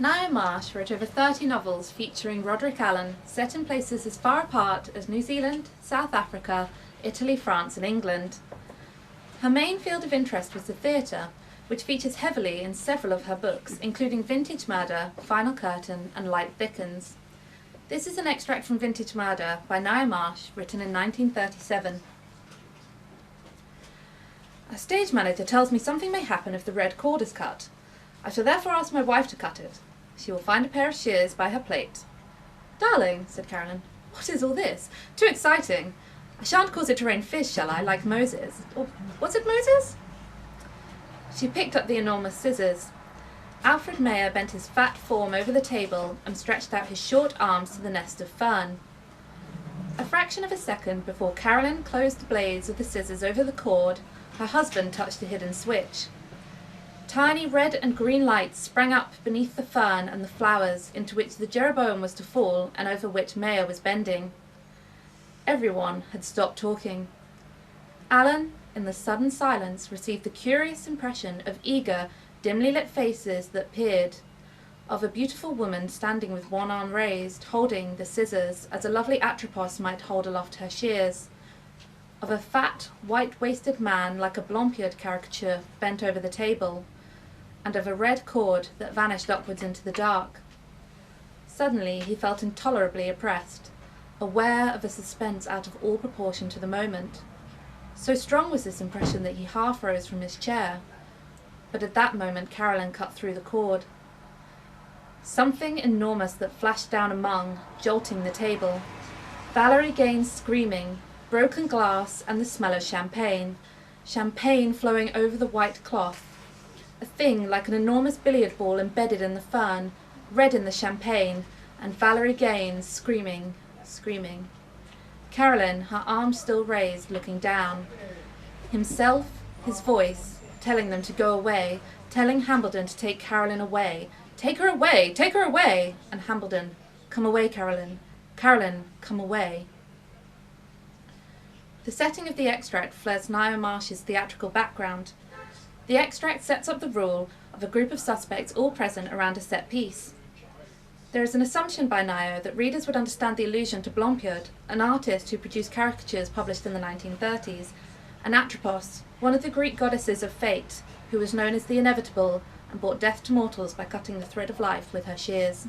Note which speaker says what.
Speaker 1: Ngaio Marsh wrote over 30 novels featuring Roderick Allen, set in places as far apart as New Zealand, South Africa, Italy, France and England. Her main field of interest was the theatre, which features heavily in several of her books, including Vintage Murder, Final Curtain and Light Thickens. This is an extract from Vintage Murder by Ngaio Marsh, written in 1937. A stage manager tells me something may happen if the red cord is cut. I shall therefore ask my wife to cut it. She will find a pair of shears by her plate. Darling, said Carolyn, what is all this? Too exciting. I shan't cause it to rain fish, shall I, like Moses? Or was it Moses? She picked up the enormous scissors. Alfred Mayer bent his fat form over the table and stretched out his short arms to the nest of fern. A fraction of a second before Carolyn closed the blades of the scissors over the cord, her husband touched a hidden switch. Tiny red and green lights sprang up beneath the fern and the flowers into which the Jeroboam was to fall and over which Mayer was bending. Everyone had stopped talking. Alan, in the sudden silence, received the curious impression of eager, dimly lit faces that peered, of a beautiful woman standing with one arm raised, holding the scissors as a lovely Atropos might hold aloft her shears, of a fat, white-waisted man like a Blompierd caricature bent over the table, and of a red cord that vanished upwards into the dark. Suddenly he felt intolerably oppressed, aware of a suspense out of all proportion to the moment. So strong was this impression that he half rose from his chair. But at that moment Carolyn cut through the cord. Something enormous that flashed down among, jolting the table. Valerie Gaines screaming, broken glass and the smell of champagne. Champagne flowing over the white cloth. A thing like an enormous billiard ball embedded in the fern, red in the champagne, and Valerie Gaines screaming, screaming. Carolyn, her arms still raised, looking down. Himself, his voice, telling them to go away, telling Hambledon to take Carolyn away. Take her away! Take her away! And Hambledon, come away, Carolyn. Carolyn, come away. The setting of the extract flares Ngaio Marsh's theatrical background. The extract sets up the rule of a group of suspects all present around a set piece. There is an assumption by Ngaio that readers would understand the allusion to Blompierd, an artist who produced caricatures published in the 1930s, and Atropos, one of the Greek goddesses of fate, who was known as the Inevitable and brought death to mortals by cutting the thread of life with her shears.